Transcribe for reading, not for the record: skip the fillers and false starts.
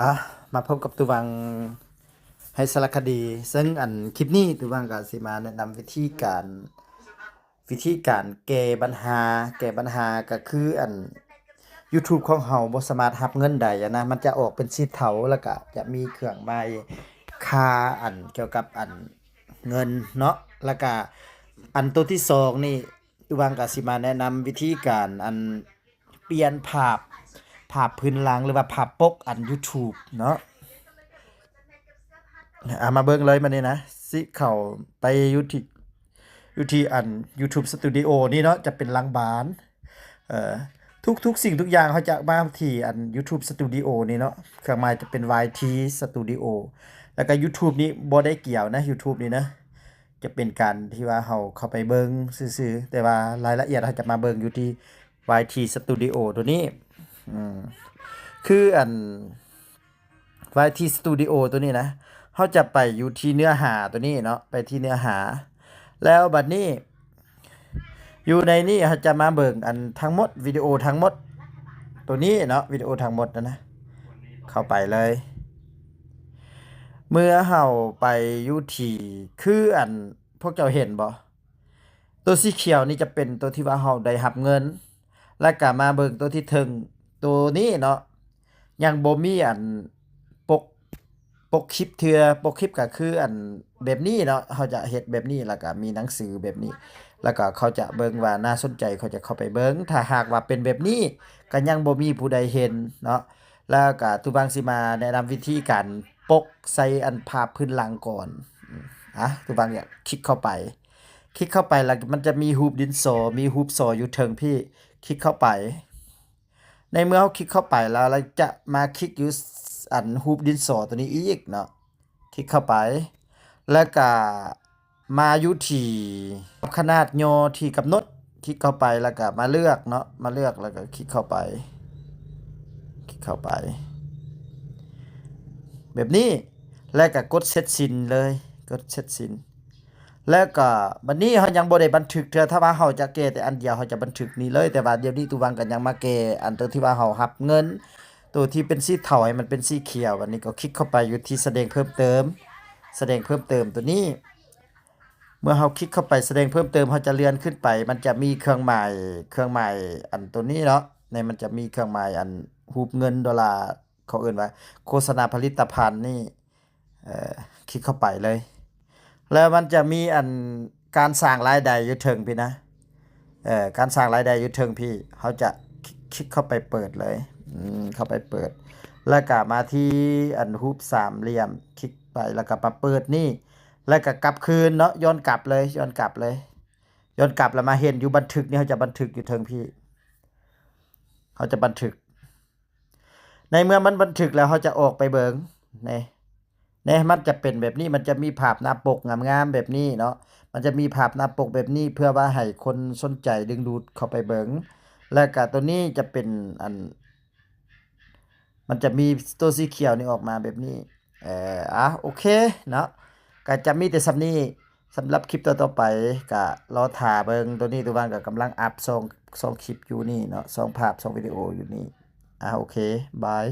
อ่ะมาพบกับตัววังให้สารคดีซึ่งอันคลิปนี้ตัววังก็สิมาแนะนำวิธีการแก้ปัญหาก็คืออัน YouTube ของเฮาบ่สามารถรับเงินได้อะนะมันจะออกเป็นสีเทาแล้วก็จะมีเครื่องหมายค่าอันเกี่ยวกับอันเงินเนาะแล้วก็อันตัวที่สองนี่ตัววังก็สิมาแนะนำวิธีการอันเปลี่ยนภาพพื้นหลังหรือว่าภาพปกอัน YouTube เนาะ มาเบิ่งเลยมานี่นะสิเข้าไปอยู่ที่อัน YouTube Studio นี่เนาะจะเป็นหลังบ้านเอ่อทุกสิ่งทุกอย่างเขาจะมาที่อัน YouTube Studio นี่เนาะเครื่องหมายจะเป็น YT Studio แล้วก็ YouTube นี้บ่ได้เกี่ยวนะ YouTube นี่นะจะเป็นการที่ว่าเราเข้าไปเบิ่งซื่อๆแต่ว่ารายละเอียดเราจะมาเบิ่งอยู่ที่ YT Studio ตัวนี้อืมคืออัน YT Studio ตัวนี้นะเขาจะไปอยู่ที่เนื้อหาตัวนี้เนาะไปที่เนื้อหา แล้วบัดนี้อยู่ในนี้เขาจะมาเบิ่งอันทั้งหมดวิดีโอทั้งหมดตัวนี้เนาะวิดีโอทั้งหมดนะเข้าไปเลย เมื่อเฮาไปอยู่ที่คืออันพวกเจ้าเห็นบ่ตัวสีเขียวนี่จะเป็นตัวที่ว่าเฮาได้รับเงิน แล้วก็มาเบิ่งตัวที่ถึงตัวนี้เนาะยังบ่มีอันปกปกคลิปเทื่อปกคลิปก็คืออันแบบนี้เนาะเขาจะเฮ็ดแบบนี้แล้วก็มีหนังสือแบบนี้ แล้วก็เขาจะเบิ่งว่าน่าสนใจเขาจะเข้าไปเบิ่งถ้าหากว่าเป็นแบบนี้ก็ยังบ่มีผู้ใดเห็นเนาะแล้วก็ตุบังสิมาแนะนำวิธีการปกใส่อันภาพพื้นหลังก่อนตุบังเนี่ยคลิกเข้าไปแล้วมันจะมีรูปดินสอมีรูปสออยู่เทิงพี่คลิกเข้าไป ในเมื่อเราคลิกเข้าไปแล้วเราจะมาคลิกอยู่อันรูปดินสอตัวนี้อีกเนาะคลิกเข้าไปแล้วก็มาอยู่ที่ขนาดย่อที่กำหนดคลิกเข้าไปแล้วก็มาเลือกเนาะมาเลือกแล้วก็คลิกเข้าไปแบบนี้แล้วก็กดเซตซินเลยกดเซตซินแล้วก็บัดนี้เฮายังบ่ได้บันทึกเทื่อถ้าว่าเฮาจะแก้แต่อันเดียวเฮาจะบันทึกนี้เลยแต่ว่าเดี๋ยวนี้ตุวังก็ยังมาแก้อันตัวที่ว่าเฮารับเงินตัวที่เป็นสีเทาให้มันเป็นสีเขียวอันนี้ก็คลิกเข้าไปอยู่ที่แสดงเพิ่มเติมตัวนี้เมื่อเฮาคลิกเข้าไปแสดงเพิ่มเติมเฮาจะเลื่อนขึ้นไปมันจะมีเครื่องหมายอันตัวนี้เนาะในมันจะมีเครื่องหมายอันรูปเงินดอลลาร์เขาเอิ้นว่าโฆษณาผลิตภัณฑ์นี่เอ่อคลิกเข้าไปเลย แล้วมันจะมีอันการสร้างรายได้อยู่เทิงพี่นะการสร้างรายได้อยู่เทิงพี่เขาจะคลิกเข้าไปเปิดเลยเข้าไปเปิดแล้วก็มาที่อันรูปสามเหลี่ยมคลิกไปแล้วก็มาเปิดนี่แล้วก็กลับคืนเนาะย้อนกลับแล้วมาเห็นอยู่บันทึกนี่เขาจะบันทึกอยู่เทิงพี่เขาจะบันทึกในเมื่อมันบันทึกแล้วเขาจะออกไปเบิงนี่มันจะเป็นแบบนี้มันจะมีภาพหน้าปกงามๆแบบนี้เนาะมันจะมีภาพหน้าปกแบบนี้เพื่อว่าให้คนสนใจดึงดูดเข้าไปเบิงแล้วก็ตัวนี้จะเป็นอันมันจะมีตัวสีเขียวนี่ออกมาแบบนี้โอเคเนาะก็จะมีแต่สำนี้สำหรับคลิปต่อๆไปก็รอท่าเบิงตัวนี้ตัวบ้านก็กำลังอัพ2คลิปอยู่นี่เนาะ2ภาพ2วิดีโออยู่นี่โอเคบาย